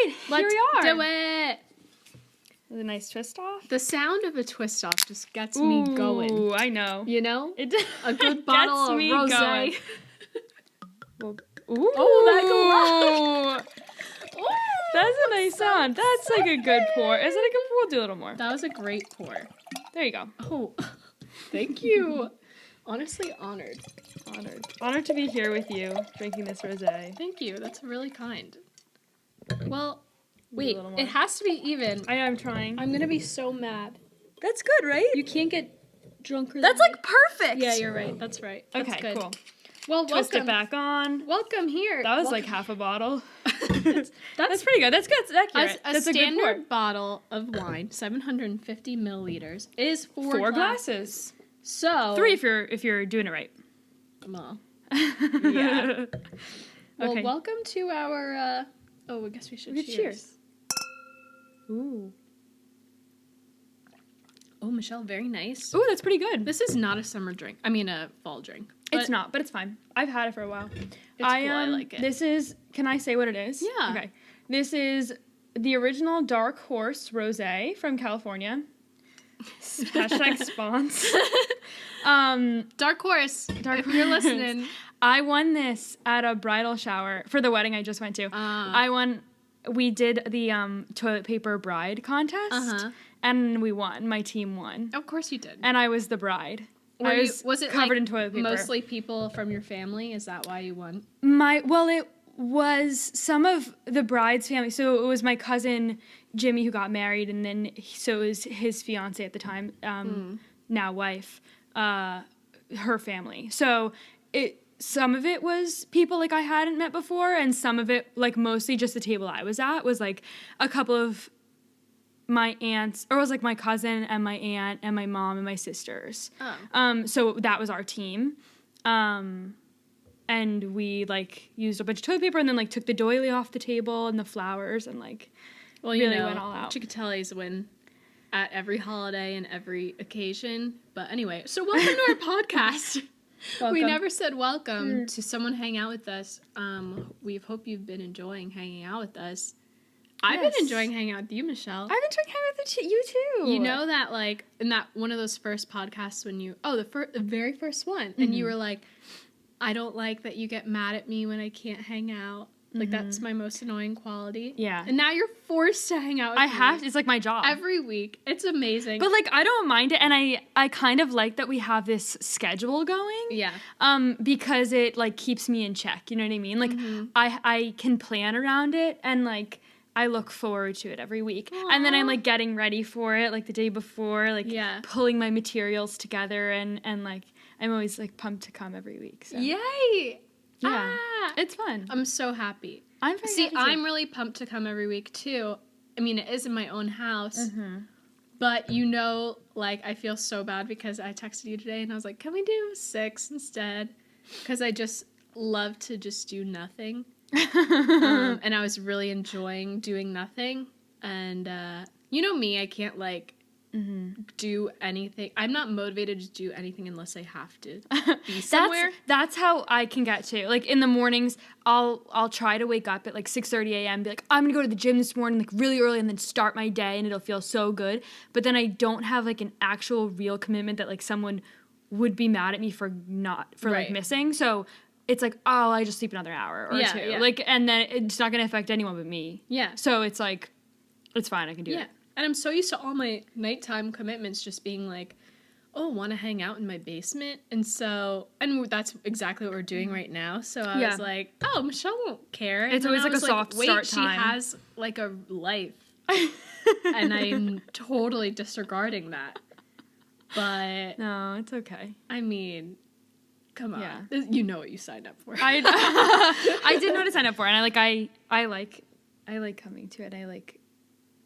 right, here we are. Do it. With a nice twist off. The sound of a twist off just gets me going. Ooh, I know. You know? It A good bottle of rosé. Well, Oh, that ooh. That's a nice sound. That's like a good pour. Is it a good pour? We'll do a little more. That was a great pour. There you go. Oh, thank you. Honestly honored. Honored to be here with you, drinking this rosé. Thank you. That's really kind. Well, Do a wait. little more. It has to be even. I'm trying. I'm gonna be so mad. That's good, right? You can't get drunker. That's than like perfect. Yeah, you're right. That's right. That's Okay, good. cool. Well, Twist welcome. it back on. Welcome here. That was Welcome. like half a bottle. That's That's pretty good. That's good. That's accurate. a That's a good pour. standard bottle of wine, 750 milliliters, is four glasses. So 3 if you're doing it right. Well, Yeah. well, Okay. welcome to our. I guess we should We could cheers. Ooh. Oh, Michelle, very nice. Ooh, that's pretty good. This is not a summer drink. I mean, a fall drink. It's not, but it's fine. I've had it for a while. It's cool. I like it. This is. Can I say what it is? Yeah. Okay. This is the original Dark Horse Rosé from California. Hashtag spons. Dark Horse. Dark If you're Horse. listening. I won this at a bridal shower for the wedding I just went to. We did the toilet paper bride contest, and we won. My team won, Of course you did. and I was the bride. Was it covered like in toilet paper? mostly people from your family? Is that why you won? It was some of the bride's family. So it was my cousin Jimmy who got married, and then so it was his fiance at the time, now wife, her family. So some of it was people like I hadn't met before, and some of it, like mostly just the table I was at, was like a couple of my aunts, or it was like my cousin and my aunt and my mom and my sisters. So that was our team. And we like used a bunch of toilet paper and then like took the doily off the table and the flowers and like really went all out. Ciccotelli's win at every holiday and every occasion. But anyway, so welcome to our podcast. We never said welcome to someone hang out with us. We hope you've been enjoying hanging out with us. I've been enjoying hanging out with you, Michelle. I've enjoyed hanging with you too. You know that, like, in that one of those first podcasts when the very first one, and you were like, I don't like that you get mad at me when I can't hang out. Like, that's my most annoying quality. Yeah. And now you're forced to hang out with me. I have. It's like my job. Every week. It's amazing. But, like, I don't mind it, and I kind of like that we have this schedule going. Yeah. Because it, like, keeps me in check, you know what I mean? Like, I can plan around it, and, like, I look forward to it every week. Aww. And then I'm, like, getting ready for it, like, the day before, like, pulling my materials together, and like, I'm always, like, pumped to come every week. So. Yay! Yeah. It's fun. I'm so happy. I'm very happy. I'm really pumped to come every week, too. I mean, it is in my own house. But, you know, like, I feel so bad because I texted you today and I was like, can we do 6 instead? Because I just love to just do nothing. And I was really enjoying doing nothing. And, you know me, I can't, like, do anything. I'm not motivated to do anything unless I have to be somewhere. That's how I can get to. Like, in the mornings, I'll try to wake up at, like, 6:30 a.m., be like, I'm going to go to the gym this morning, like, really early, and then start my day, and it'll feel so good. But then I don't have, like, an actual real commitment that, like, someone would be mad at me for like, missing. So it's like, oh, I just sleep another hour or two. Yeah. Like, and then it's not going to affect anyone but me. Yeah. So it's like, it's fine. I can do it. And I'm so used to all my nighttime commitments just being like, oh, want to hang out in my basement? And that's exactly what we're doing right now. So I was like, oh, Michelle won't care. It's always like a soft start time. She has like a life. And I'm totally disregarding that. But. No, it's okay. I mean, come on. Yeah. You know what you signed up for. I did know what to sign up for. And I like coming to it. I like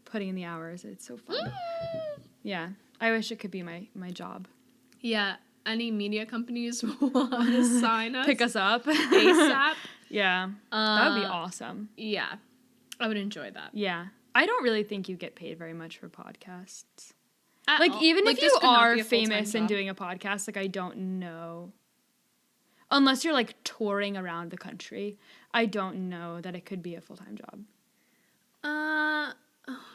putting in the hours. It's so fun. Yeah. I wish it could be my job. Yeah. Any media companies want to sign us? Pick us up. ASAP. Yeah. That would be awesome. Yeah. I would enjoy that. Yeah. I don't really think you get paid very much for podcasts. Even if you are famous and doing a podcast, like, I don't know. Unless you're, like, touring around the country, I don't know that it could be a full-time job. Oh,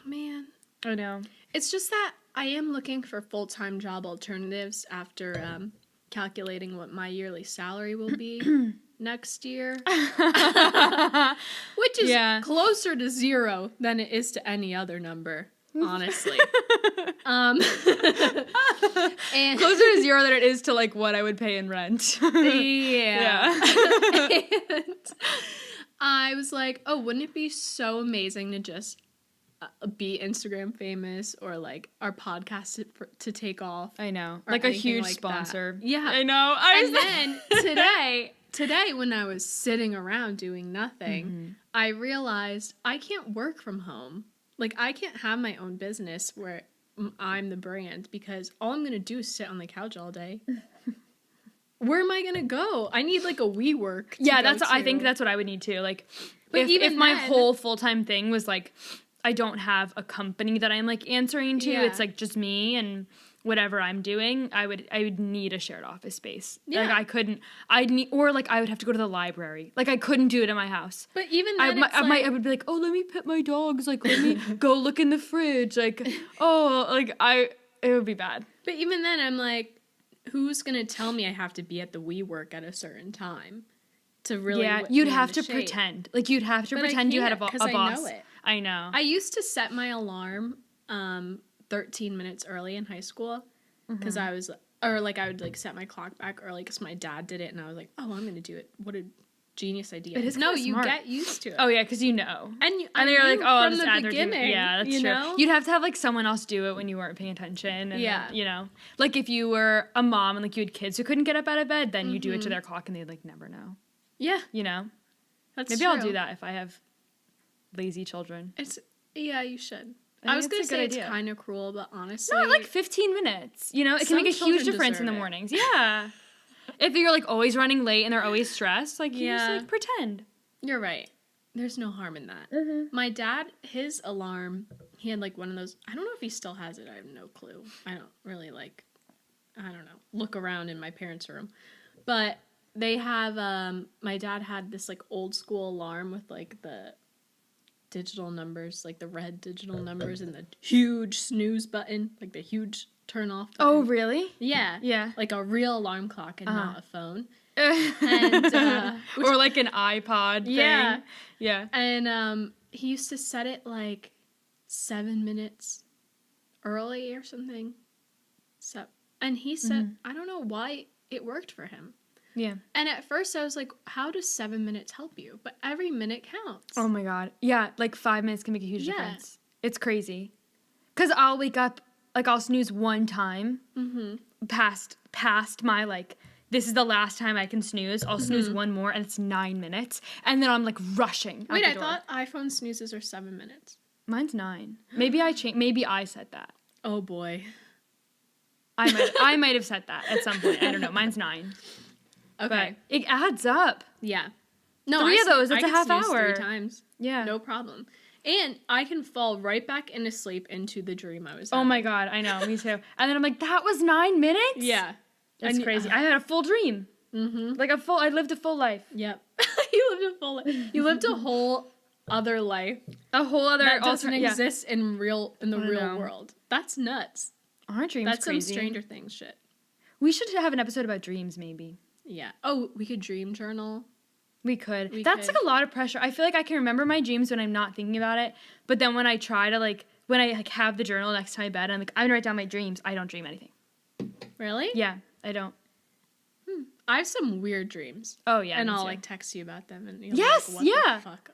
man. I know. It's just that I am looking for full-time job alternatives after calculating what my yearly salary will be next year. Which is closer to 0 than it is to any other number, honestly. And closer to 0 than it is to, like, what I would pay in rent. Yeah. And I was like, oh, wouldn't it be so amazing to just be Instagram famous, or like our podcast to take off? I know, like a huge like sponsor. That. Yeah, I know. And then today when I was sitting around doing nothing, I realized I can't work from home. Like, I can't have my own business where I'm the brand, because all I'm gonna do is sit on the couch all day. Where am I gonna go? I need like a WeWork. I think that's what I would need too. Like, but if my whole full-time thing was like, I don't have a company that I'm like answering to. It's like just me and whatever I'm doing. I would need a shared office space. Yeah. Like, I would have to go to the library. Like, I couldn't do it in my house. But even then, I would be like, oh, let me pet my dogs. Like, let me go look in the fridge. Like, it would be bad. But even then, I'm like, who's gonna tell me I have to be at the WeWork at a certain time to really? Yeah, you'd have to pretend. Like, you'd have to pretend you had a boss. I know it. I know. I used to set my alarm 13 minutes early in high school, because I would like set my clock back early because my dad did it, and I was like, oh, I'm gonna do it. What a genius idea! It is no, smart. You get used to it. Oh yeah, because you know, and you're like, oh, I'll just add the beginning. Yeah, that's true. Know? You'd have to have like someone else do it when you weren't paying attention. And yeah, you know, like if you were a mom and like you had kids who couldn't get up out of bed, then you do it to their clock and they'd like never know. Yeah, you know, maybe I'll do that if I have lazy children. Yeah, you should. I was going to say it's kind of cruel, but honestly... No, like 15 minutes. You know, it can make a huge difference in the mornings. Yeah. If you're, like, always running late and they're always stressed, like, you just, like, pretend. You're right. There's no harm in that. My dad, his alarm, he had, like, one of those... I don't know if he still has it. I have no clue. I don't really, like... I don't know. Look around in my parents' room. But they have... my dad had this, like, old-school alarm with, like, the... digital numbers, like the red digital numbers and the huge snooze button, like the huge turn off button. Oh, really? Yeah. Yeah. Like a real alarm clock and not a phone. And, or like an iPod thing. Yeah. Yeah. And he used to set it like 7 minutes early or something. And he said, I don't know why it worked for him. Yeah. And at first I was like, how does 7 minutes help you? But every minute counts. Oh my God. Yeah, like 5 minutes can make a huge difference. It's crazy. Because I'll wake up, like I'll snooze one time past my like, this is the last time I can snooze. I'll snooze one more and it's 9 minutes. And then I'm like rushing Wait, out the door. thought iPhone snoozes are 7 minutes. Mine's 9. Maybe I said that. Oh boy. I might have said that at some point. I don't know. Mine's 9. Okay. But it adds up. Yeah. No, 3 of those, it's a half snooze hour. 3 times. Yeah. No problem. And I can fall right back into sleep into the dream I was having. Oh my God, I know, me too. And then I'm like, that was 9 minutes? Yeah. That's crazy. I had a full dream. Like I lived a full life. Yep. You lived a full life. You lived a whole other life. A whole other... That doesn't exist in the real world. That's nuts. Aren't dreams That's crazy? Some Stranger Things shit. We should have an episode about dreams, maybe. Yeah. Oh, we could dream journal. We could. That's like a lot of pressure. I feel like I can remember my dreams when I'm not thinking about it, but then when I try to when I have the journal next to my bed, I'm gonna write down my dreams. I don't dream anything. Really? Yeah, I don't. I have some weird dreams. Oh yeah, and I'll text you about them. And you're like, what the fuck?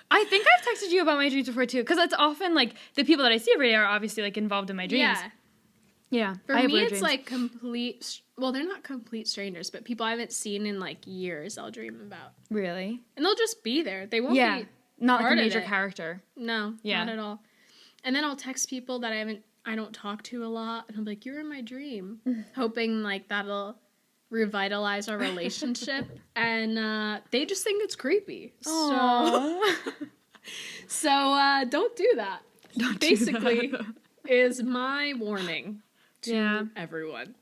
I think I've texted you about my dreams before too, because it's often the people that I see every day are obviously involved in my dreams. Yeah. Yeah. For me, it's complete. Well, they're not complete strangers, but people I haven't seen in years. I'll dream about. Really? And they'll just be there. They won't be not like a major character. No, not at all. And then I'll text people that I don't talk to a lot, and I'm like, "You're in my dream," hoping that'll revitalize our relationship. And they just think it's creepy. Aww. So don't do that. Basically, is my warning to everyone.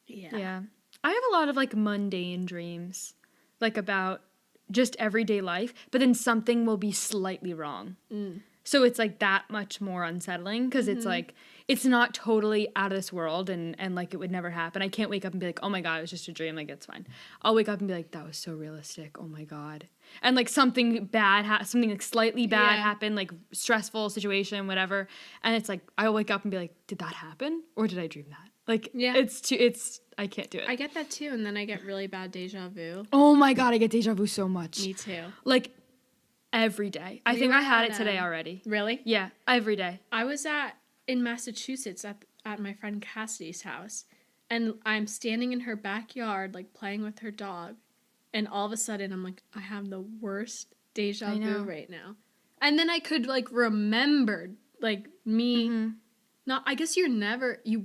Yeah. Yeah. I have a lot of mundane dreams, about just everyday life, but then something will be slightly wrong. So it's like that much more unsettling because it's like, it's not totally out of this world and like it would never happen. I can't wake up and be like, oh my God, it was just a dream. Like, it's fine. I'll wake up and be like, that was so realistic. Oh my God. And like something bad, something like slightly bad happened, like stressful situation, whatever. And it's like, I'll wake up and be like, did that happen? Or did I dream that? Like, I can't do it. I get that too. And then I get really bad deja vu. Oh my God, I get deja vu so much. Me too. Like, every day. I think I had it today already. Really? Yeah, every day. I was in Massachusetts at my friend Cassidy's house, and I'm standing in her backyard, like, playing with her dog, and all of a sudden, I'm like, I have the worst deja vu right now. And then I could, like, remember, like, me... No, I guess you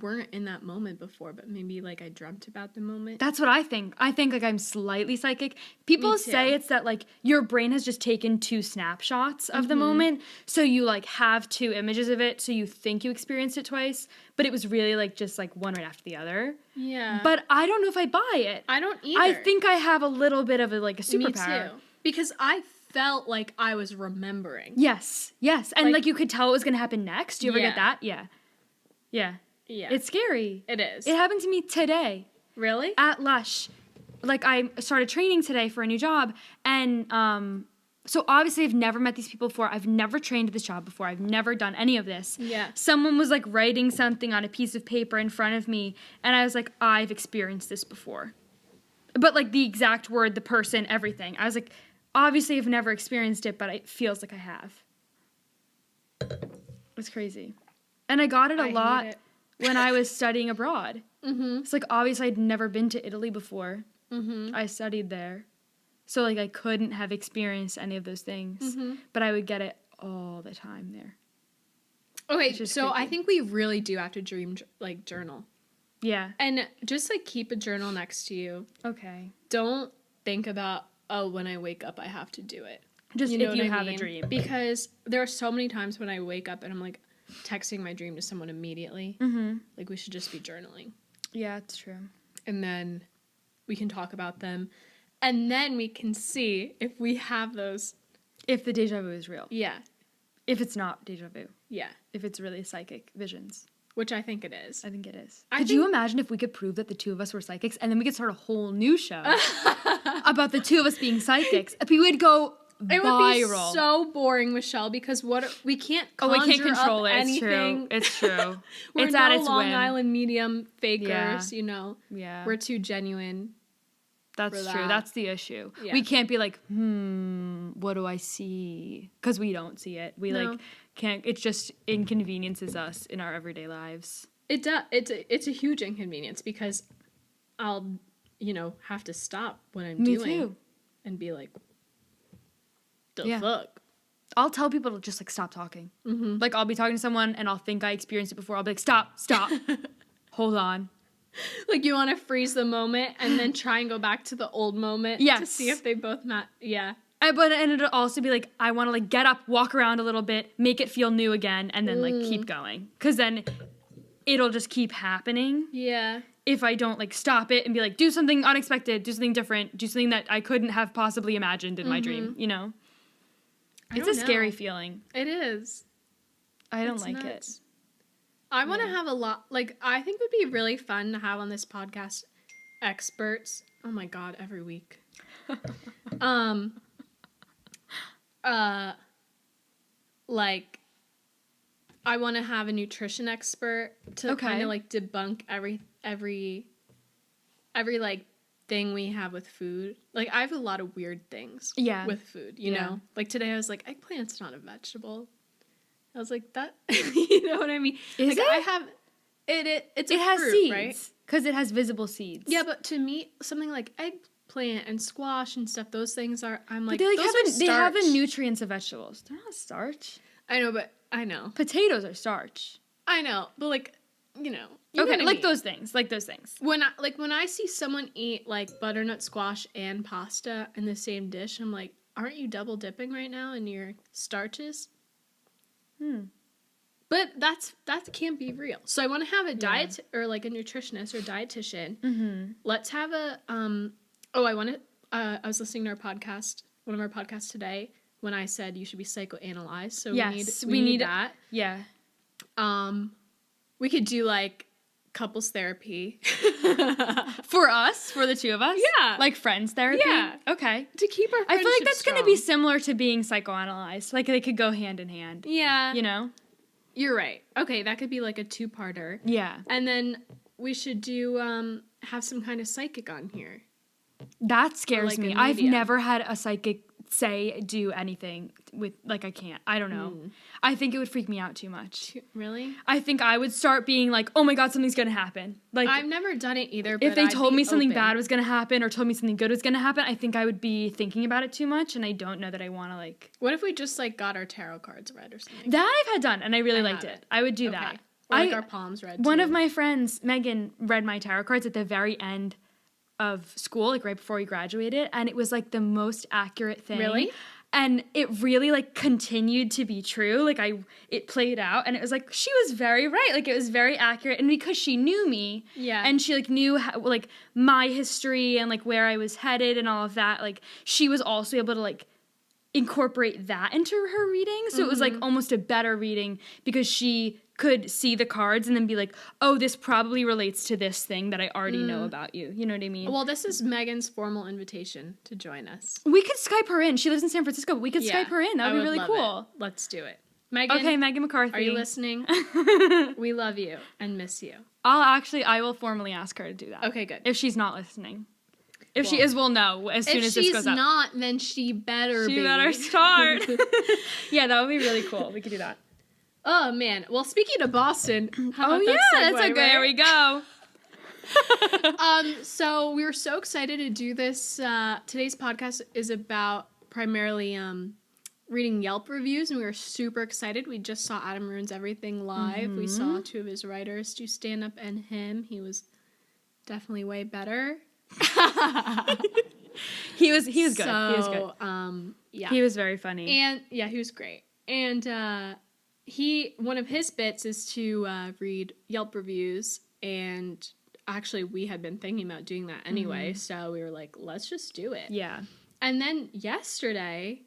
weren't in that moment before, but maybe, like, I dreamt about the moment. That's what I think. I think, like, I'm slightly psychic. People say it's that, like, your brain has just taken 2 snapshots of the moment, so you, like, have 2 images of it, so you think you experienced it twice, but it was really, like, just, like, one right after the other. Yeah. But I don't know if I buy it. I don't either. I think I have a little bit of, a superpower. Me too. Because I felt like I was remembering. Yes. And, like you could tell it was going to happen next. Do you ever get that? Yeah. It's scary. It is. It happened to me today. Really? At Lush. Like, I started training today for a new job, and so obviously I've never met these people before. I've never trained at this job before. I've never done any of this. Yeah. Someone was, like, writing something on a piece of paper in front of me, and I was like, I've experienced this before. But, like, the exact word, the person, everything. I was like, obviously I've never experienced it, but it feels like I have. It's crazy. And I got it a lot when I was studying abroad. It's like, obviously, I'd never been to Italy before. I studied there. So, like, I couldn't have experienced any of those things. But I would get it all the time there. Okay, so creepy. I think we really do have to journal. Yeah. And just, like, keep a journal next to you. Okay. Don't think about, when I wake up, I have to do it. Just if you have a dream. Because there are so many times when I wake up and I'm like, texting my dream to someone immediately. Like, we should just be journaling. Yeah, it's true. And then we can talk about them. And then we can see if we have those. If the deja vu is real. Yeah. If it's not deja vu. Yeah. If it's really psychic visions. Which I think it is. I think it is. Could you imagine if we could prove that the 2 of us were psychics, and then we could start a whole new show about the 2 of us being psychics? We would go... It would be so boring, Michelle, because we can't control it. Anything. It's true. We're it's no at its Long whim. Island medium fakers, you know. Yeah. We're too genuine. That's true. That's the issue. Yeah. We can't be like, what do I see? Because we don't see it. We can't. It just inconveniences us in our everyday lives. It does. It's a huge inconvenience because I'll, have to stop what I'm doing. Me too. And be like, the fuck? I'll tell people to just, like, stop talking. Like, I'll be talking to someone, and I'll think I experienced it before. I'll be like, stop. Hold on. Like, you want to freeze the moment and then try and go back to the old moment to see if they both match. Yeah. And it'll also be like, I want to, like, get up, walk around a little bit, make it feel new again, and then, like, keep going. Because then it'll just keep happening. Yeah. If I don't, like, stop it and be like, do something unexpected, do something different, do something that I couldn't have possibly imagined in my dream, It's a scary feeling. It is. I don't like it. I want to have a lot, like, I think it would be really fun to have on this podcast experts. Oh my God, every week. Like, I want to have a nutrition expert to kind of, like, debunk every like, thing we have with food. Like, I have a lot of weird things with food, you know? Like, today I was like, eggplant's not a vegetable. I was like, that, you know what I mean? Is it? I have, it's a fruit, has seeds, right? Because it has visible seeds. Yeah, but to me, something like eggplant and squash and stuff, those things are, I'm like, but they, like, those are starch. They have the nutrients of vegetables. They're not starch. I know, but I know. Potatoes are starch. I know, but, like, you know okay, what I like mean. those things. When I see someone eat, like, butternut squash and pasta in the same dish, I'm like, aren't you double dipping right now in your starches? But that can't be real. So I want to have a diet or, like, a nutritionist or dietitian. Let's have a I was listening to our podcast one of our podcasts today when I said you should be psychoanalyzed. So yes, we need that. Yeah. We could do like couples therapy. For us, for the two of us? Yeah. Like friends therapy? Yeah. Okay. To keep our I friendship feel like that's strong. going to be similar to being psychoanalyzed. Like they could go hand in hand. Yeah. You know? You're right. Okay, that could be like a 2-parter. Yeah. And then we should do have some kind of psychic on here. That scares like me. a I've medium. never had a psychic do anything with, like, I can't. I don't know. I think it would freak me out too much. Really? I think I would start being like, oh my God, something's going to happen. Like, I've never done it either, but if they I'd told be me something open. bad was going to happen or told me something good was going to happen, I think I would be thinking about it too much, and I don't know that I want to, like... What if we just, like, got our tarot cards read or something? That I've had done, and I really liked it. I would do that. Or, like, our palms read, One too. of my friends, Megan, read my tarot cards at the very end of school, like, right before we graduated, and it was, like, the most accurate thing. Really? And it really, like, continued to be true. Like, it played out, and it was like, she was very right. Like, it was very accurate. And because she knew me, Yeah. and she, like, knew, how, like, my history and, like, where I was headed and all of that, like, she was also able to, like, incorporate that into her reading. So it was, like, almost a better reading because she could see the cards and then be like, oh, this probably relates to this thing that I already know about you. You know what I mean? Well, this is Megan's formal invitation to join us. We could Skype her in. She lives in San Francisco, but we could Yeah, Skype her in. That I would be really love cool. it. Let's do it. Megan. Okay, Megan McCarthy. Are you listening? We love you and miss you. I will formally ask her to do that. Okay, good. If she's not listening. If she is, we'll know as soon as this goes up. If she's not, then she better be. She better start. Yeah, that would be really cool. We could do that. Oh, man. Well, speaking of Boston, how about that's a good. There we go. So we were so excited to do this. Today's podcast is about primarily reading Yelp reviews, and we were super excited. We just saw Adam Ruins Everything live. We saw 2 of his writers do stand-up and him. He was definitely way better. He was good. He was good. Yeah. He was very funny. And yeah, he was great. And one of his bits is to read Yelp reviews, and actually we had been thinking about doing that anyway, so we were like, let's just do it. Yeah. And then yesterday,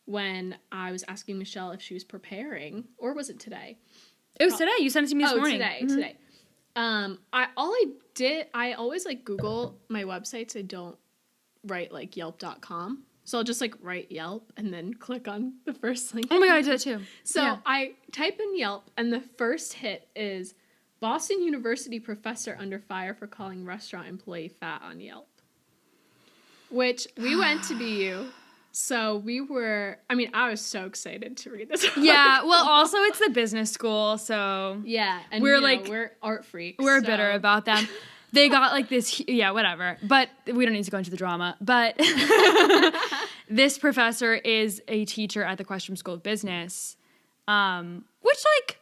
when I was asking Michelle if she was preparing, or was it today? It was today. You sent it to me this morning. Today. I always like Google my websites. I don't write like Yelp.com. So I'll just like write Yelp and then click on the first link. Oh my God, I did that too. So yeah. I type in Yelp, and the first hit is Boston University professor under fire for calling restaurant employee fat on Yelp. Which we went to BU. So I was so excited to read this. Yeah, well, also it's the business school, so yeah, and we're art freaks. We're bitter about them. They got like this, yeah, whatever. But we don't need to go into the drama. But this professor is a teacher at the Questrom School of Business, which like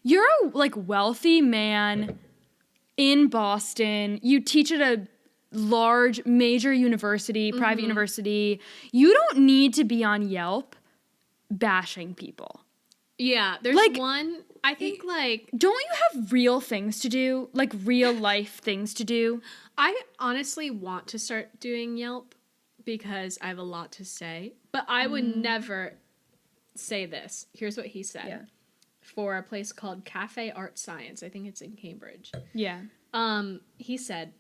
you're a like wealthy man in Boston. You teach at a large major university, private university. You don't need to be on Yelp bashing people. Yeah, there's like, one, I think like... Don't you have real things to do? Like real life things to do? I honestly want to start doing Yelp because I have a lot to say, but I would never say this. Here's what he said. Yeah. For a place called Cafe Art Science. I think it's in Cambridge. Yeah. He said,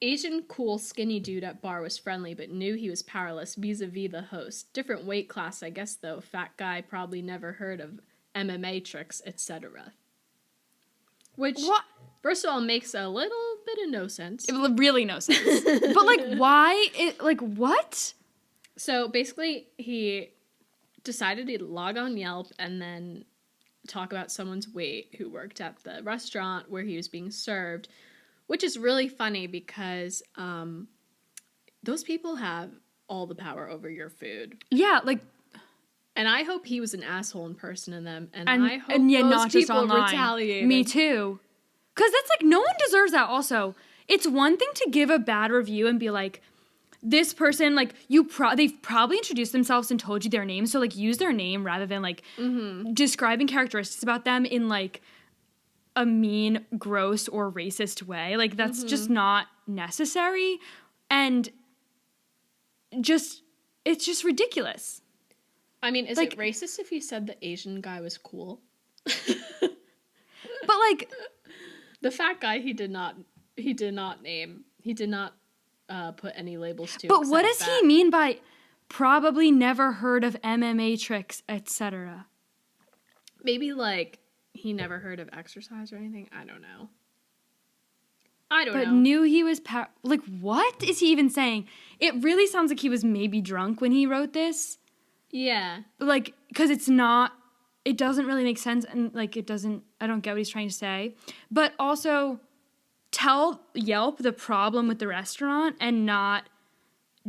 Asian cool skinny dude at bar was friendly but knew he was powerless vis-a-vis the host. Different weight class, I guess, though. Fat guy probably never heard of MMA tricks, etc. Which, first of all, makes a little bit of no sense. Really no sense. But, like, why? What? So, basically, he decided he'd log on Yelp and then talk about someone's weight who worked at the restaurant where he was being served, which is really funny because those people have all the power over your food. Yeah, like... And I hope he was an asshole in person to them, and I hope yeah, those not just people online. retaliated. Me too. Because that's like, no one deserves that also. It's one thing to give a bad review and be like, this person, like, they've probably introduced themselves and told you their name, so, like, use their name rather than, like, describing characteristics about them in, like, a mean, gross, or racist way. Like, that's just not necessary. And just... it's just ridiculous. I mean, is like, it racist if you said the Asian guy was cool? But like the fat guy, he did not put any labels to. But what does he mean by probably never heard of MMA tricks, etc.? Maybe like he never heard of exercise or anything. I don't know. But knew he was like, what is he even saying? It really sounds like he was maybe drunk when he wrote this. Yeah. Like, because it doesn't really make sense, and like I don't get what he's trying to say. But also, tell Yelp the problem with the restaurant and not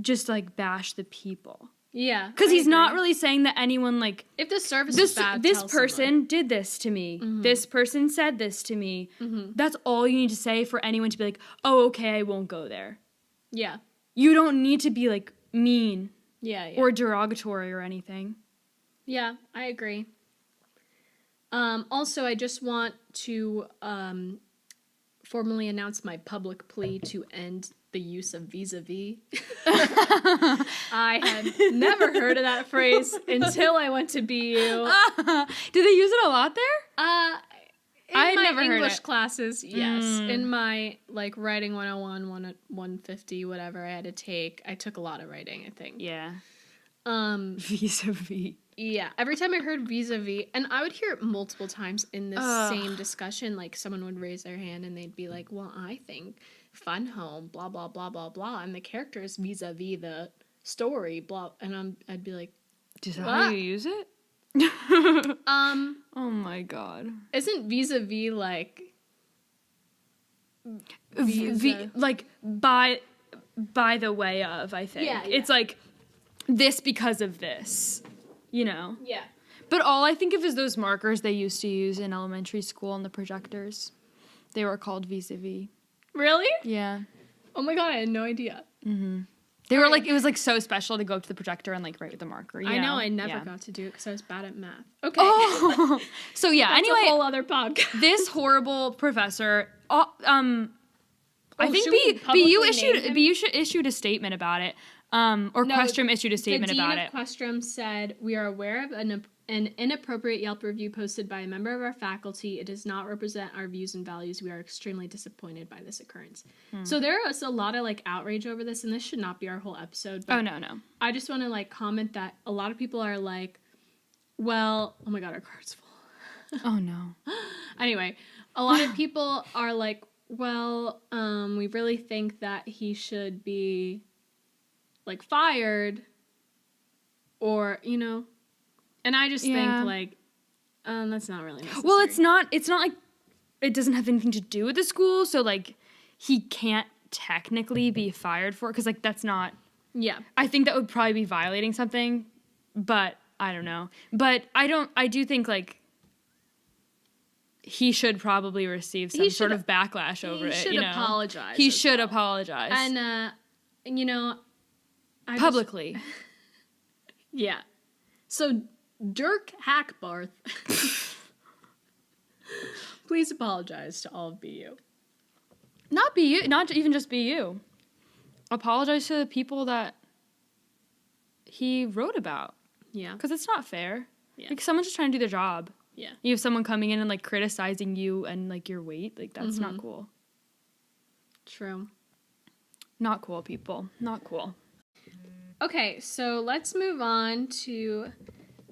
just like bash the people. Yeah. Because he's not really saying that anyone like, if the service is bad, this person did this to me. Mm-hmm. This person said this to me. Mm-hmm. That's all you need to say for anyone to be like, oh, okay, I won't go there. Yeah. You don't need to be like mean. Yeah. Or derogatory or anything. Yeah, I agree. Also, I just want to formally announce my public plea to end the use of vis-a-vis. I had never heard of that phrase until I went to BU. Did they use it a lot there? In my English classes, yes. In my like writing 101, 150, whatever I had to take, I took a lot of writing, I think. Yeah. Vis-a-vis. Yeah. Every time I heard vis-a-vis, and I would hear it multiple times in this same discussion, like someone would raise their hand and they'd be like, well, I think fun home, blah, blah, blah, blah, blah, and the character is vis-a-vis the story, blah, and I'd be like, is that how you use it? Oh my god. Isn't vis-a-vis like like by the way of, I think. Yeah. It's like this because of this, you know? Yeah. But all I think of is those markers they used to use in elementary school and the projectors. They were called vis-a-vis. Really? Yeah. Oh my god, I had no idea. Mm-hmm. They were like, it was like so special to go up to the projector and like write with the marker. I know, I never got to do it because I was bad at math. Okay. Oh. So yeah, that's anyway. a whole other podcast. This horrible professor, I think BU issued a statement about it. Questrom issued a statement about it. The dean of Questrom said, we are aware of an inappropriate Yelp review posted by a member of our faculty. It does not represent our views and values. We are extremely disappointed by this occurrence. So there is a lot of like outrage over this, and this should not be our whole episode. But no. I just want to like comment that a lot of people are like, well, oh my god, our card's full. Oh no. Anyway, a lot of people are like, well, we really think that he should be like fired, or, you know, and I just think like, that's not really necessary. Well, it's not like, it doesn't have anything to do with the school, so like, he can't technically be fired for it, because like, that's not, I think that would probably be violating something, but I don't know. But I do think like, he should probably receive some sort of backlash over it. He should apologize. He should apologize. And, you know, publicly. Yeah. So, Dirk Hackbarth, please apologize to all of BU. Not BU, not even just BU. Apologize to the people that he wrote about. Yeah. Because it's not fair. Yeah. Like, someone's just trying to do their job. Yeah. You have someone coming in and, like, criticizing you and, like, your weight. Like, that's not cool. True. Not cool, people. Not cool. Okay, so let's move on to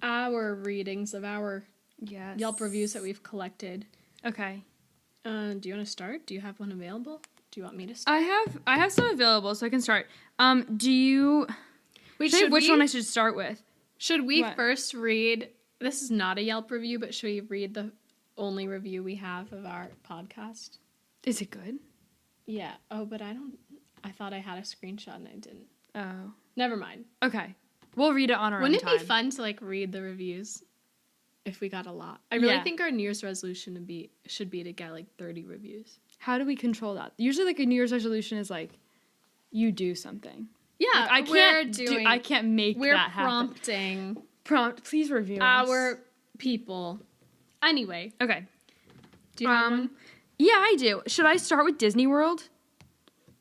our readings of our Yelp reviews that we've collected. Okay. Do you want to start? Do you have one available? Do you want me to start? I have some available, so I can start. Do you... Wait, which one I should start with? Should we first read... This is not a Yelp review, but should we read the only review we have of our podcast? Is it good? Yeah. Oh, but I thought I had a screenshot and I didn't. Oh. Never mind. Okay. We'll read it on our own time. Wouldn't it be fun to, like, read the reviews if we got a lot? I really think our New Year's resolution should be to get, like, 30 reviews. How do we control that? Usually, like, a New Year's resolution is, like, you do something. Yeah, like, I can't make that happen. Please review our people. Anyway. Okay. Do you have one? Yeah, I do. Should I start with Disney World?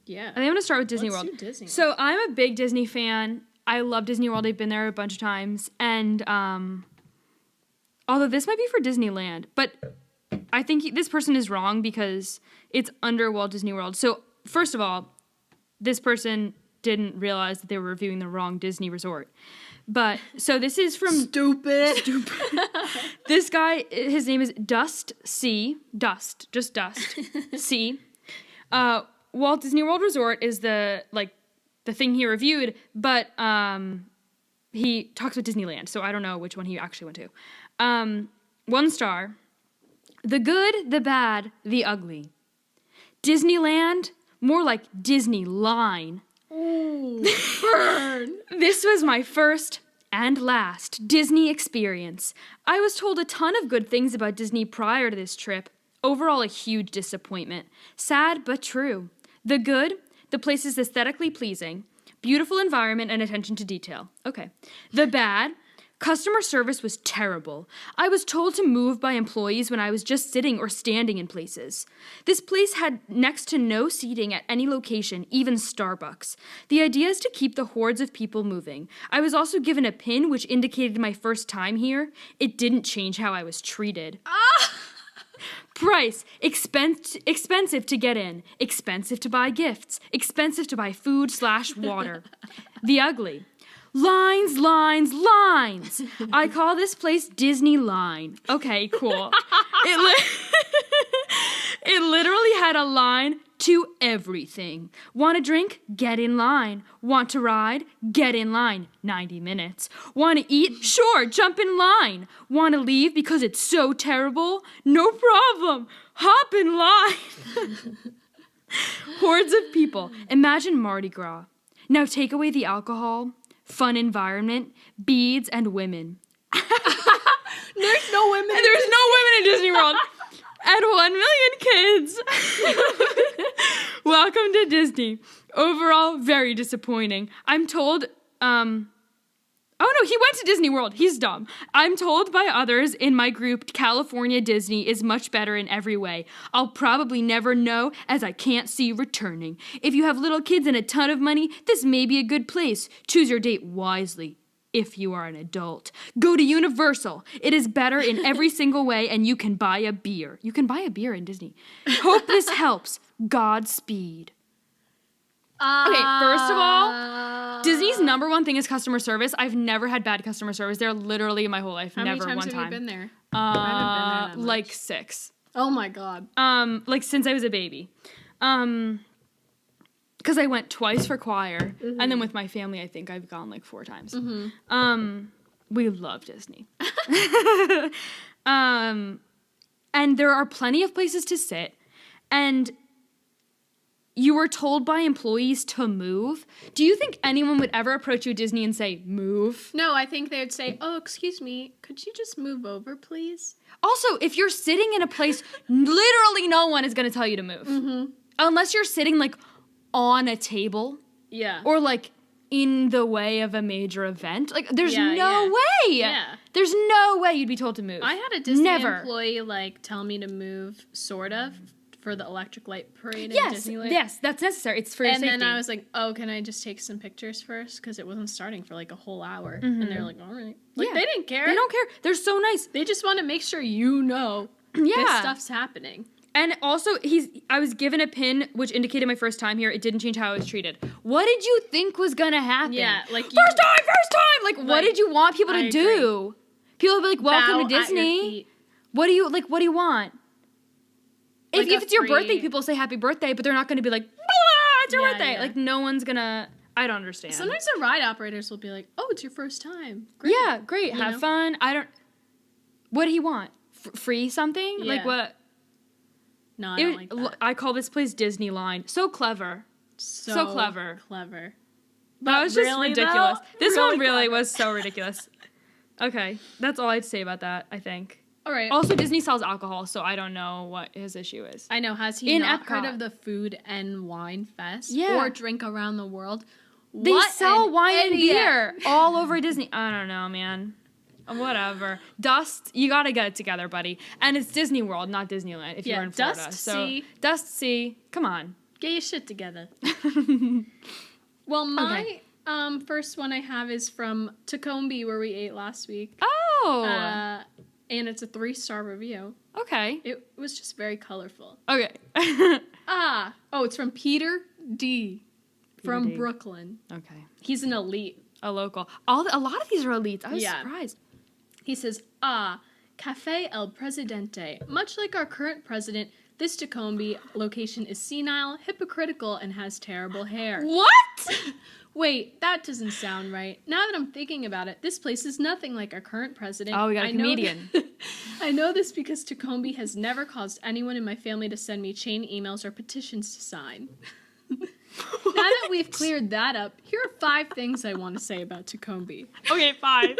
Yeah. I think I'm going to start with Disney World. Do Disney. So I'm a big Disney fan. I love Disney World. I've been there a bunch of times. And although this might be for Disneyland, but I think this person is wrong because it's under Walt Disney World. So first of all, this person didn't realize that they were reviewing the wrong Disney resort. But, so this is from... Stupid. This guy, his name is Dust C. Dust. Just Dust. C. Walt Disney World Resort is the thing he reviewed, but he talks about Disneyland, so I don't know which one he actually went to. 1 star. The good, the bad, the ugly. Disneyland, more like Disney line. Ooh, burn. This was my first and last Disney experience. I was told a ton of good things about Disney prior to this trip. Overall, a huge disappointment. Sad, but true. The good, the place is aesthetically pleasing. Beautiful environment and attention to detail. Okay. The bad, customer service was terrible. I was told to move by employees when I was just sitting or standing in places. This place had next to no seating at any location, even Starbucks. The idea is to keep the hordes of people moving. I was also given a pin which indicated my first time here. It didn't change how I was treated. Price, expensive to get in, expensive to buy gifts, expensive to buy food/water. The ugly. Lines, lines, lines. I call this place Disney Line. Okay, cool. It literally had a line to everything. Want a drink? Get in line. Want to ride? Get in line. 90 minutes. Want to eat? Sure, jump in line. Want to leave because it's so terrible? No problem. Hop in line. Hordes of people. Imagine Mardi Gras. Now take away the alcohol, fun environment, beads, and women. There's no women. There's no women in Disney World. And 1 million kids. Welcome to Disney. Overall, very disappointing. I'm told, oh no, he went to Disney World. He's dumb. I'm told by others in my group, California Disney is much better in every way. I'll probably never know as I can't see returning. If you have little kids and a ton of money, this may be a good place. Choose your date wisely. If you are an adult. Go to Universal. It is better in every single way, and you can buy a beer. You can buy a beer in Disney. Hope this helps. Godspeed. Okay, first of all, Disney's number one thing is customer service. I've never had bad customer service there literally my whole life. How Never many one times time. have you been there? I haven't been there that much. Like 6. Oh my god. Like since I was a baby. Because I went twice for choir, and then with my family, I think I've gone like 4 times. We love Disney. And there are plenty of places to sit, and you were told by employees to move. Do you think anyone would ever approach you at Disney and say, move? No, I think they would say, oh, excuse me, could you just move over, please? Also, if you're sitting in a place, literally no one is going to tell you to move. Unless you're sitting, like, on a table. Yeah. Or, like, in the way of a major event. Like, there's no way. Yeah. There's no way you'd be told to move. I had a Disney employee, like, tell me to move, sort of, for the electric light parade in Disneyland. Yes, that's necessary. It's for your safety. And then I was like, oh, can I just take some pictures first? Because it wasn't starting for, like, a whole hour. And they're like, all right. Like, they didn't care. They don't care. They're so nice. They just want to make sure you know this stuff's happening. And also, I was given a pin which indicated my first time here. It didn't change how I was treated. What did you think was gonna happen? Yeah, like first time. Like, what did you want people to do? People would be like, "Welcome to Disney." What do you like? What do you want? Like if it's your birthday, people say "Happy Birthday," but they're not gonna be like, "It's your birthday." Yeah. Like no one's gonna. I don't understand. Sometimes the ride operators will be like, "Oh, it's your first time. Great." Yeah, great. Have fun. I don't. What do you want? Free something? Yeah. Like what? No, I don't like that. I call this place Disney Line. So clever. So clever. Clever. That was just really, ridiculous. Though? This really one really clever. was so ridiculous. Okay. That's all I'd say about that, I think. All right. Also, Disney sells alcohol, so I don't know what his issue is. I know. Has he not heard Epcot. of the Food and Wine Fest? Yeah. Or Drink Around the World? They sell wine and beer all over Disney. I don't know, man. Whatever. Dust, you gotta get it together, buddy. And it's Disney World, not Disneyland, if you're in Florida. Dust C. Come on. Get your shit together. Well, my First one I have is from Tacombe, where we ate last week. Oh! And it's a 3-star review. Okay. It was just very colorful. Okay. It's from Peter D. From D. Brooklyn. Okay. He's an elite. A local. A lot of these are elites. I was surprised. He says, Café El Presidente. Much like our current president, this Tacombe location is senile, hypocritical, and has terrible hair. What? Wait, that doesn't sound right. Now that I'm thinking about it, this place is nothing like our current president. Oh, we got a comedian. I know this because Tacombe has never caused anyone in my family to send me chain emails or petitions to sign. Now that we've cleared that up, here are 5 things I want to say about Tacombe. Okay, 5.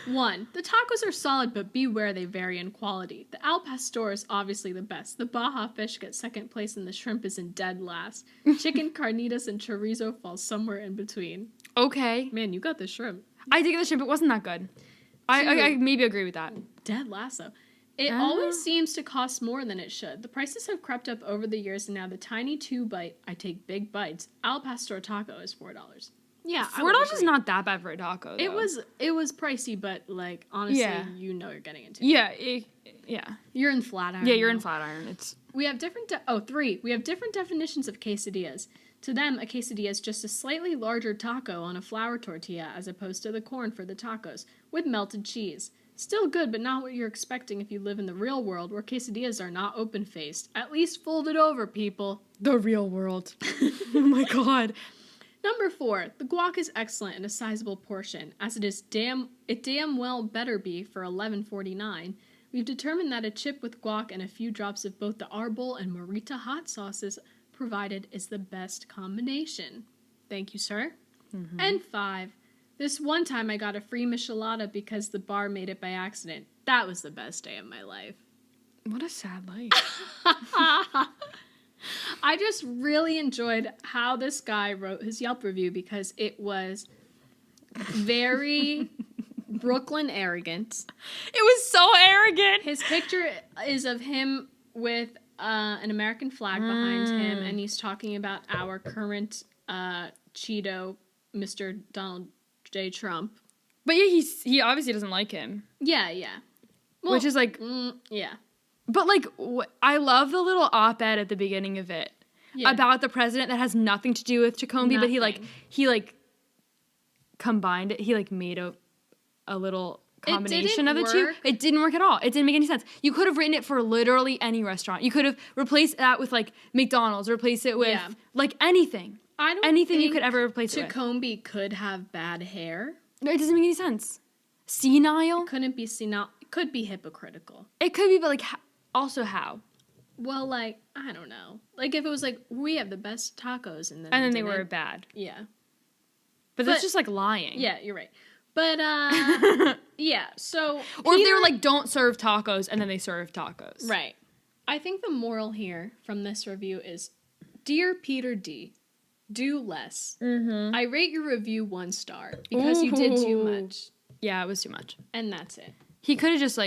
1. The tacos are solid, but beware they vary in quality. The al pastor is obviously the best. The Baja fish gets second place and the shrimp is in dead last. Chicken carnitas and chorizo fall somewhere in between. Okay. Man, you got the shrimp. I did get the shrimp. It wasn't that good. I maybe agree with that. Dead last, though. It always seems to cost more than it should. The prices have crept up over the years, and now the tiny 2-bite, I take big bites, al pastor taco is $4. Yeah, $4 is not that bad for a taco, though. It was pricey, but, like, honestly, you know you're getting into it. Yeah. You're in Flatiron. Yeah, you're in Flatiron. We have different... 3. We have different definitions of quesadillas. To them, a quesadilla is just a slightly larger taco on a flour tortilla as opposed to the corn for the tacos, with melted cheese. Still good, but not what you're expecting if you live in the real world, where quesadillas are not open-faced. At least fold it over, people. The real world. Oh my god. Number 4, the guac is excellent in a sizable portion, as it damn well better be for $11.49. We've determined that a chip with guac and a few drops of both the Arbol and Morita hot sauces provided is the best combination. Thank you, sir. Mm-hmm. And 5, this one time I got a free michelada because the bar made it by accident. That was the best day of my life. What a sad life. I just really enjoyed how this guy wrote his Yelp review because it was very Brooklyn arrogant. It was so arrogant. His picture is of him with an American flag behind him, and he's talking about our current Cheeto, Mr. Donald J. Trump. But yeah, he obviously doesn't like him. Yeah. Well, which is like... yeah. But, like, I love the little op-ed at the beginning of it about the president that has nothing to do with Tacombe, but he combined it. He, made a little combination of the two. It didn't work at all. It didn't make any sense. You could have written it for literally any restaurant. You could have replaced that with, McDonald's, replace it with, anything. I don't anything think you could ever replace it with. Tacombe could have bad hair. It doesn't make any sense. Senile? It couldn't be senile. It could be hypocritical. It could be, but, also how? Well, I don't know. If it was we have the best tacos, and then they were bad. Yeah. But that's just, lying. Yeah, you're right. But, yeah, so... Or if they were don't serve tacos, and then they serve tacos. Right. I think the moral here from this review is, Dear Peter D., do less. Mm-hmm. I rate your review 1 star, because you did too much. Yeah, it was too much. And that's it. He could have just,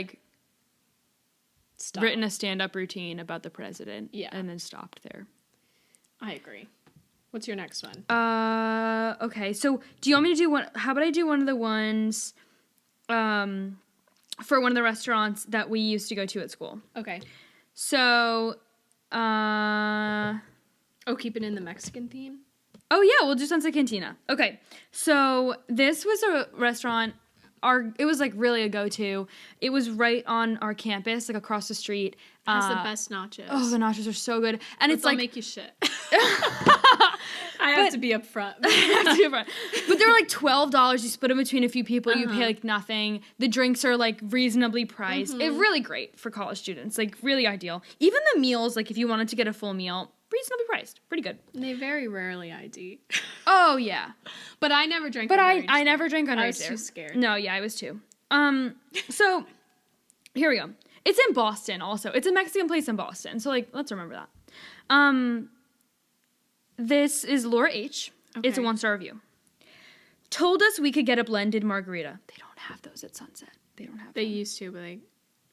written a stand-up routine about the president, and then stopped there. I agree. What's your next one? Okay. So, do you want me to do one? How about I do one of the ones, for one of the restaurants that we used to go to at school? Okay. So, keep it in the Mexican theme? Oh yeah, we'll do Sunset Cantina. Okay. So, this was a restaurant. It was really a go-to. It was right on our campus, across the street. It has the best nachos. Oh, the nachos are so good, and but they'll make you shit. I have to be upfront. But they were $12. You split them between a few people. You pay nothing. The drinks are reasonably priced. Mm-hmm. It's really great for college students. Really ideal. Even the meals, if you wanted to get a full meal, reasonably priced. Pretty good. They very rarely ID. Oh yeah, but I never drank. But I never drank underage. I was too scared. No, yeah, I was too. So here we go. It's in Boston. Also, it's a Mexican place in Boston. So let's remember that. This is Laura H. Okay. It's a 1-star review. Told us we could get a blended margarita. They don't have those at Sunset. They don't have. They used to, but they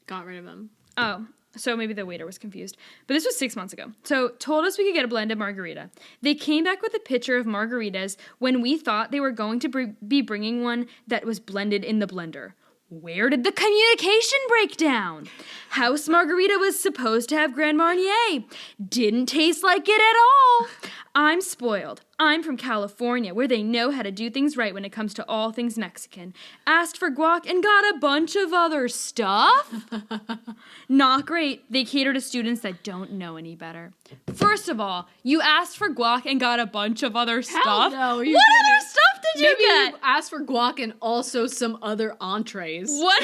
got rid of them. Oh. So maybe the waiter was confused. But this was 6 months ago. So told us we could get a blended margarita. They came back with a pitcher of margaritas when we thought they were going to be bringing one that was blended in the blender. Where did the communication break down? House Margarita was supposed to have Grand Marnier. Didn't taste like it at all. I'm spoiled. I'm from California, where they know how to do things right when it comes to all things Mexican. Asked for guac and got a bunch of other stuff? Not great. They cater to students that don't know any better. First of all, you asked for guac and got a bunch of other stuff? No, what other stuff did you Maybe get? you asked for guac and also some other entrees. What?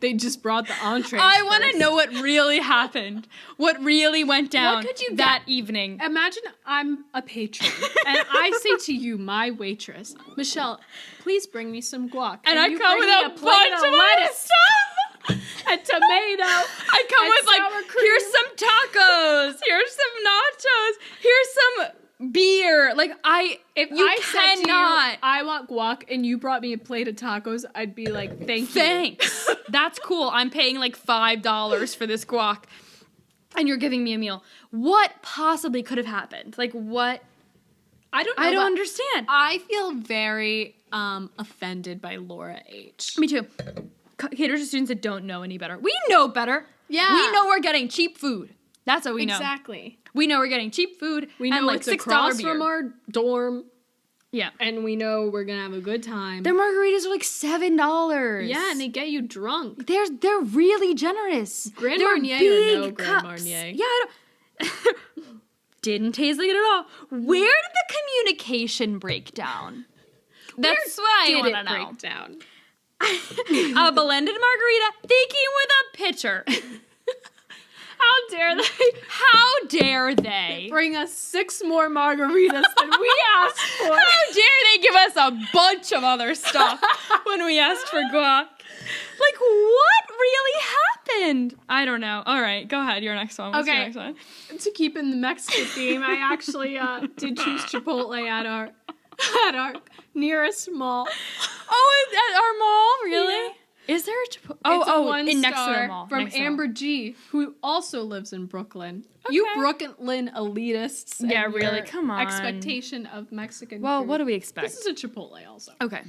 They just brought the entrees. I want to know what really happened. What really went down could you that get? evening. Imagine I'm a patron, and I say to you, my waitress, Michelle, please bring me some guac. And I you come bring with me a plate bunch of lettuce stuff. and tomato. I come and with like, sour cream. here's some tacos, here's some nachos, here's some beer. Like If you I said to you, cannot. I want guac, and you brought me a plate of tacos, I'd be like, thank you. Thanks. That's cool. I'm paying like $5 for this guac, and you're giving me a meal. What possibly could have happened? Like what? I don't know. I don't understand. I feel very offended by Laura H. Me too. Cater to students that don't know any better. We know better. Yeah. We know we're getting cheap food. That's what we know. Exactly. We know we're getting cheap food. We know and like it's $6 across beer. from our dorm, Yeah. and we know we're gonna have a good time. Their margaritas are like $7. Yeah, and they get you drunk. They're really generous. Grand They're Marnier or big no Grand cups. Marnier? Yeah, I don't. Didn't taste like it at all. Where did the communication break down? That's what I Did want to it know. break down? A blended margarita. They came with a pitcher. How dare they How dare they? bring us 6 more margaritas than we asked for? How dare they give us a bunch of other stuff when we asked for guac? Like, what really happened? I don't know. All right, go ahead. Your next one. What's your Okay. next one? To keep in the Mexican theme, I actually did choose Chipotle at our nearest mall. Oh, at our mall? Really? Yeah. Is there a Chipotle? It's a Oh, one in next to star the mall. from next to the Amber mall. G, who also lives in Brooklyn. You Okay. Brooklyn elitists. and Yeah, really, your come on. Expectation of Mexican Well, food. what do we expect? This is a Chipotle also. Okay.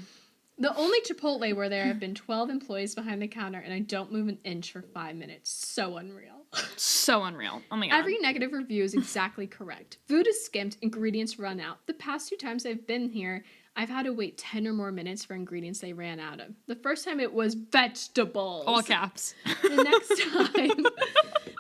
The only Chipotle where there have been 12 employees behind the counter and I don't move an inch for 5 minutes. So unreal. So unreal. Oh my god. Every negative review is exactly correct. Food is skimped, ingredients run out. The past 2 times I've been here, I've had to wait 10 or more minutes for ingredients they ran out of. The first time it was vegetables. All caps. The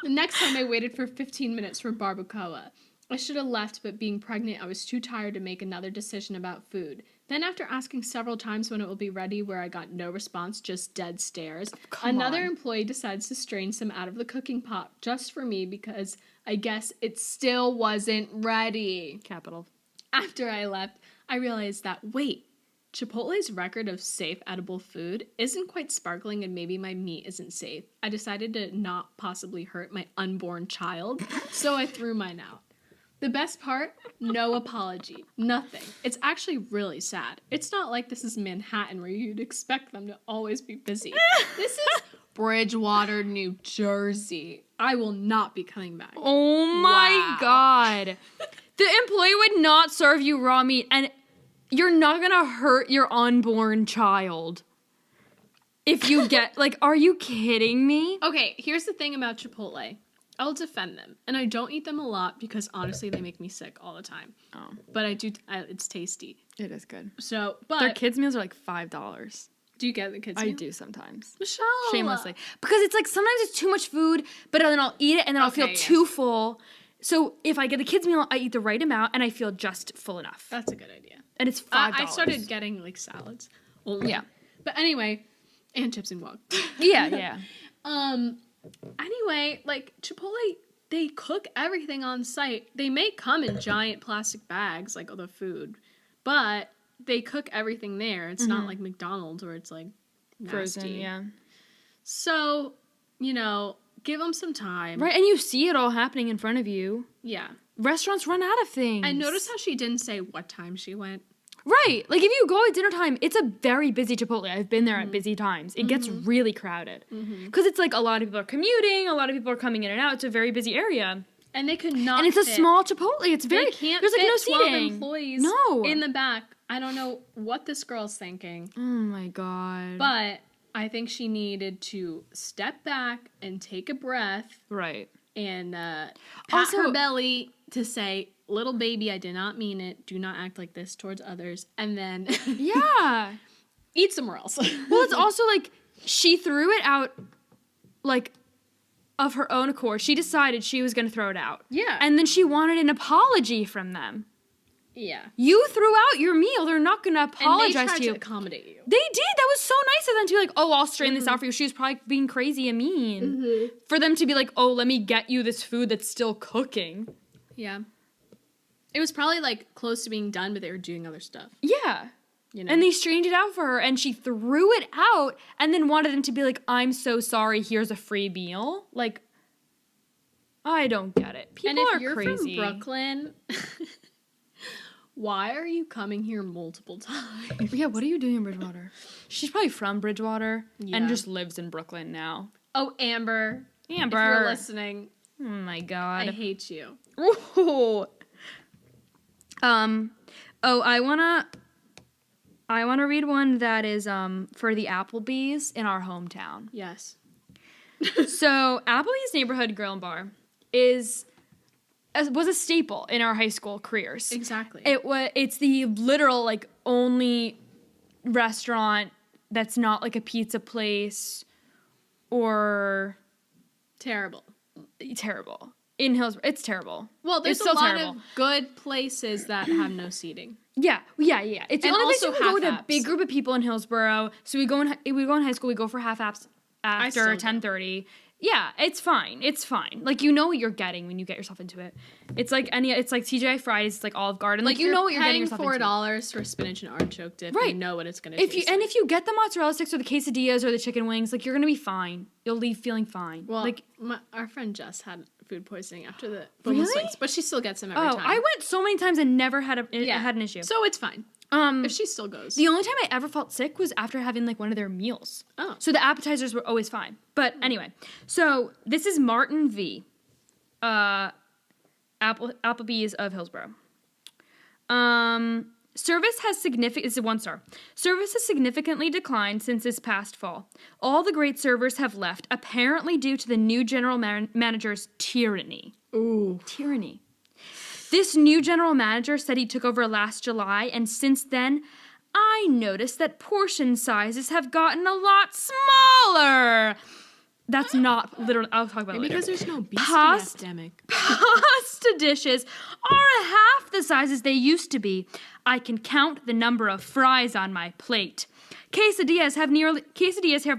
next time I waited for 15 minutes for barbacoa. I should have left, but being pregnant, I was too tired to make another decision about food. Then after asking several times when it will be ready, where I got no response, just dead stares, another employee decides to strain some out of the cooking pot just for me because I guess it still wasn't ready. Capital. After I left, I realized that, wait, Chipotle's record of safe edible food isn't quite sparkling and maybe my meat isn't safe. I decided to not possibly hurt my unborn child, so I threw mine out. The best part? No apology. Nothing. It's actually really sad. It's not like this is Manhattan where you'd expect them to always be busy. This is Bridgewater, New Jersey. I will not be coming back. Oh my Wow. god. The employee would not serve you raw meat, and you're not gonna hurt your unborn child. If you get, like, are you kidding me? Okay, here's the thing about Chipotle. I'll defend them. And I don't eat them a lot because honestly they make me sick all the time. Oh, But it's tasty. it is good. So, but Their kids' meals are like $5. do you get the kids? I meal? do sometimes. Michelle. Shamelessly. Because it's like sometimes it's too much food, but then I'll eat it and then I'll feel Okay, yes. too full. So if I get the kids' meal, I eat the right amount and I feel just full enough. That's a good idea. And it's $5. I started getting like salads. Only. Yeah. But anyway, and chips and guac. Yeah. Anyway, like Chipotle, they cook everything on site. They may come in giant plastic bags, like all the food, but they cook everything there. It's not like McDonald's where it's like nasty. Frozen, yeah. So, give them some time. Right, and you see it all happening in front of you. Yeah. Restaurants run out of things. And notice how she didn't say what time she went. Right. Like, if you go at dinner time, it's a very busy Chipotle. I've been there at busy times. It gets really crowded. Because it's like a lot of people are commuting, a lot of people are coming in and out. It's a very busy area. And they could not And it's a small Chipotle. It's very... They can't there's, like, fit no 12 seating. employees in the back. I don't know what this girl's thinking. Oh, my God. But I think she needed to step back and take a breath. Right. And pat her belly to say, little baby, I did not mean it. Do not act like this towards others. And then yeah, eat somewhere else. Well, it's also like she threw it out, like, of her own accord. She decided she was going to throw it out. Yeah. And then she wanted an apology from them. Yeah. You threw out your meal. They're not going to apologize to you. And they tried to accommodate you. They did. That was so nice of them to be like, oh, I'll strain this out for you. She was probably being crazy and mean. For them to be like, oh, let me get you this food that's still cooking. Yeah. It was probably, like, close to being done, but they were doing other stuff. Yeah. You know? And they strained it out for her, and she threw it out and then wanted them to be like, I'm so sorry, here's a free meal. Like, I don't get it. People are crazy. And if you're from Brooklyn, why are you coming here multiple times? Yeah, what are you doing in Bridgewater? She's probably from Bridgewater and just lives in Brooklyn now. Oh, Amber. Amber. If you're listening. Oh, my God. I hate you. Ooh. I wanna read one that is for the Applebee's in our hometown. Yes. So Applebee's Neighborhood Grill and Bar was a staple in our high school careers. Exactly. It's the literal, like, only restaurant that's not like a pizza place or terrible. In Hillsborough. It's terrible. Well, there's a lot of good places that have no seating. Yeah. It's the only place you can go with a half-apps. big group of people in Hillsborough. So we go in high school, we go for half-apps after 10:30. Yeah, it's fine. Like, you know what you're getting when you get yourself into it. It's like TGI Fridays, it's like Olive Garden. Like, you know what you're getting yourself into. $4 for spinach and artichoke dip. Right. You know what it's going to taste like. If you get the mozzarella sticks or the quesadillas or the chicken wings, like, you're going to be fine. You'll leave feeling fine. Well, like, our friend Jess had food poisoning after the boneless wings, but she still gets them every time. I went so many times and never had an issue. So it's fine. If she still goes. The only time I ever felt sick was after having, like, one of their meals. Oh. So the appetizers were always fine. But anyway, so this is Martin V. Applebee's of Hillsborough. Service has it's a 1-star. Service has significantly declined since this past fall. All the great servers have left, apparently due to the new general manager's tyranny. Ooh. Tyranny. This new general manager said he took over last July, and since then, I noticed that portion sizes have gotten a lot smaller. That's not literally. I'll talk about it later. Because there's no obesity epidemic. Pasta dishes are half the sizes they used to be. I can count the number of fries on my plate. Quesadillas have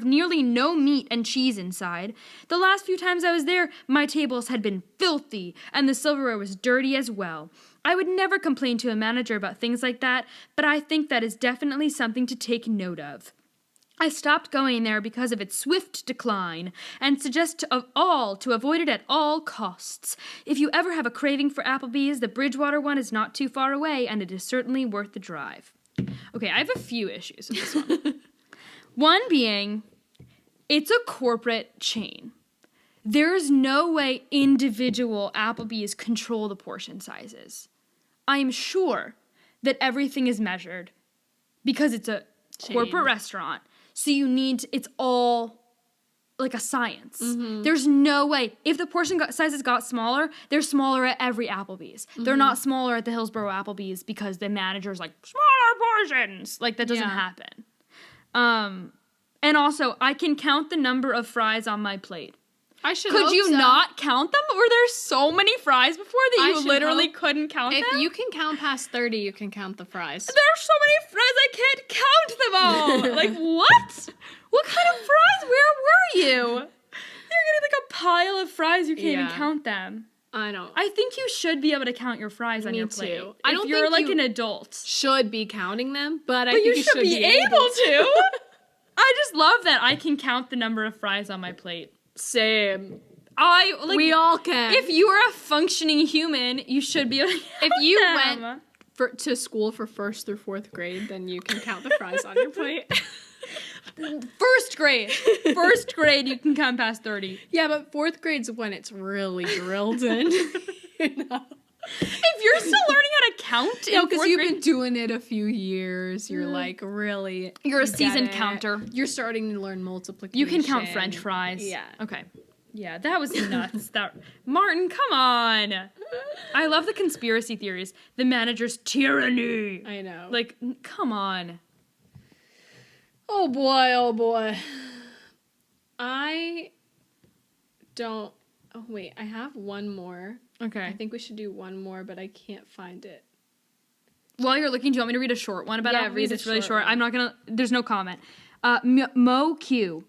nearly no meat and cheese inside. The last few times I was there, my tables had been filthy, and the silverware was dirty as well. I would never complain to a manager about things like that, but I think that is definitely something to take note of. I stopped going there because of its swift decline, and suggest to avoid it at all costs. If you ever have a craving for Applebee's, the Bridgewater one is not too far away, and it is certainly worth the drive. Okay, I have a few issues with this one. One being, it's a corporate chain. There's no way individual Applebee's control the portion sizes. I am sure that everything is measured because it's a corporate restaurant. So it's all like a science. Mm-hmm. There's no way. If the portion sizes got smaller, they're smaller at every Applebee's. Mm-hmm. They're not smaller at the Hillsborough Applebee's because the manager's like, smaller portions. Like, that doesn't happen. And also, I can count the number of fries on my plate. I should Could hope you so. not count them? Were there so many fries before that you literally couldn't count them? If you can count past 30, you can count the fries. There's so many fries, I can't count them all. Like, what? What kind of fries? Where were you? You're getting like a pile of fries. You can't even count them. I know. I think you should be able to count your fries on your plate. Me too. I don't if you're think like you an adult. Should be counting them, but I think you should be able to. I just love that I can count the number of fries on my plate. Same. We all can. If you are a functioning human, you should be able to count If you them. went to school for 1st through 4th grade, then you can count the fries on your plate. First grade, you can count past 30. Yeah, but 4th grade's when it's really drilled in. You know? If you're still learning how to count, no, because you've been doing it a few years, you're like really. You're a seasoned counter. You're starting to learn multiplication. You can count French fries. Yeah. Okay. Yeah, that was nuts. Martin, come on. I love the conspiracy theories. The manager's tyranny. I know. Like, come on. Oh boy, oh boy. I don't. Oh wait, I have one more. Okay. I think we should do one more, but I can't find it. While you're looking, do you want me to read a short one about Applebee's? read a It's really short short. one. I'm not gonna. There's no comment. Mo Q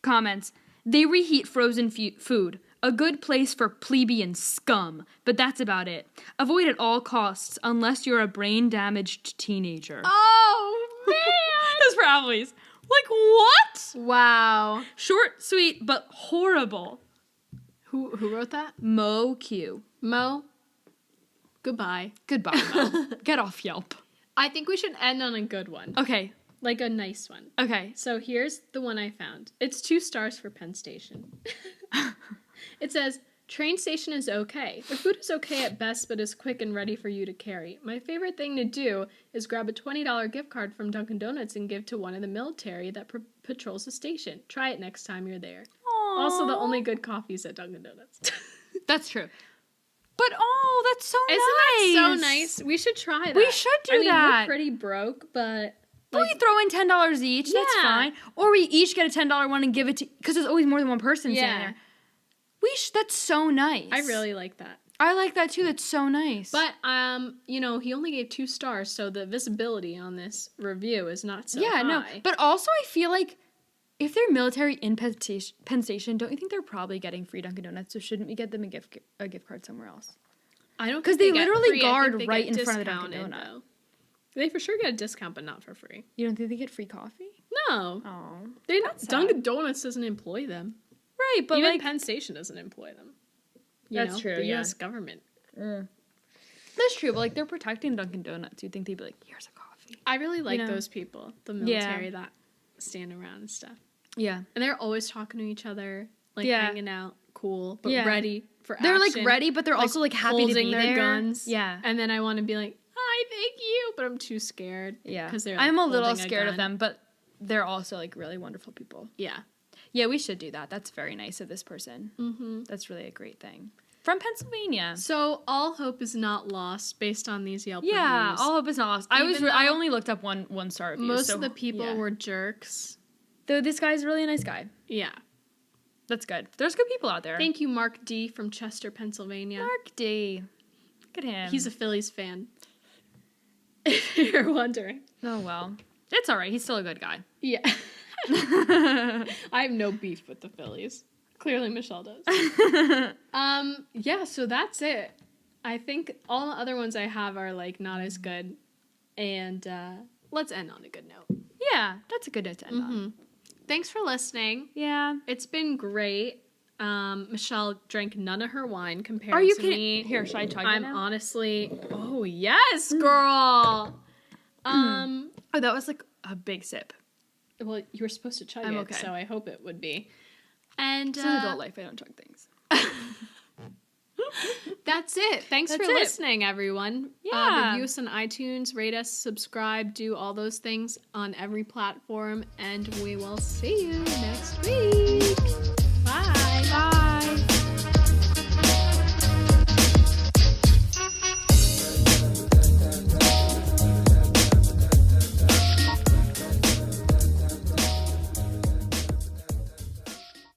comments. They reheat frozen food. A good place for plebeian scum, but that's about it. Avoid at all costs unless you're a brain-damaged teenager. Oh man! That's for Applebee's. Like, what? Wow. Short, sweet, but horrible. Who wrote that? Mo Q. Mo. Goodbye. Goodbye, Mo. Get off Yelp. I think we should end on a good one. Okay. Like a nice one. Okay. So here's the one I found. It's 2 stars for Penn Station. It says, train station is okay. The food is okay at best, but is quick and ready for you to carry. My favorite thing to do is grab a $20 gift card from Dunkin' Donuts and give to one of the military that patrols the station. Try it next time you're there. Aww. Also, the only good coffee's at Dunkin' Donuts. That's true. But, that's so Isn't nice. that so nice? We should try that. We should do that. We're pretty broke, but... But we throw in $10 each. That's Yeah. fine. Or we each get a $10 one and give it to... Because there's always more than one person standing there. That's so nice. I really like that. I like that too. That's so nice. But, he only gave 2 stars, so the visibility on this review is not so high. no. But also, I feel like if they're military in Penn Station, don't you think they're probably getting free Dunkin' Donuts? So shouldn't we get them a gift card somewhere else? I don't because think they get literally free. I guard think they right get in front of the Dunkin' discounted, Donut. though. They for sure get a discount, but not for free. You don't think they get free coffee? No. Oh, They're not. Dunkin' Donuts doesn't employ them. right. But even like Penn Station doesn't employ them. That's true, The yeah. U.S. government. that's true. But like they're protecting Dunkin' Donuts. You'd think they'd be like, here's a coffee. I really like know? those people, the military that stand around and stuff. Yeah. And they're always talking to each other, like Yeah. hanging out, cool, but Yeah. ready for They're action. like ready, but they're also like happy to holding be their there. guns. Yeah. And then I want to be like, hi, thank you, but I'm too scared. Yeah. Because they're. I'm a little holding scared of gun. them, but they're also like really wonderful people. Yeah. Yeah, we should do that. That's very nice of this person. Mm-hmm. That's really a great thing. From Pennsylvania. So all hope is not lost based on these Yelp Yeah, reviews. all hope is not lost. I only looked up one star reviews. Most so, of the people yeah. were jerks. Though this guy's really a nice guy. Yeah. That's good. There's good people out there. Thank you, Mark D. from Chester, Pennsylvania. Mark D. Look at him. He's a Phillies fan. If you're wondering. Oh well. It's alright. He's still a good guy. Yeah. I have no beef with the Phillies. Clearly Michelle does. Yeah, so that's it. I think all the other ones I have are like not as good. And let's end on a good note. Yeah, that's a good note to end on. Thanks for listening. Yeah. It's been great. Michelle drank none of her wine compared Are you to kidding? me. Here, should I chug it I'm now? honestly. Oh yes, girl. Oh, that was like a big sip. Well, you were supposed to chug I'm it, okay. so I hope it would be. And It's an adult life. I don't chug things. that's it. Thanks That's for it. listening, everyone. Yeah. Review us on iTunes, rate us, subscribe, do all those things on every platform, and we will see you next week.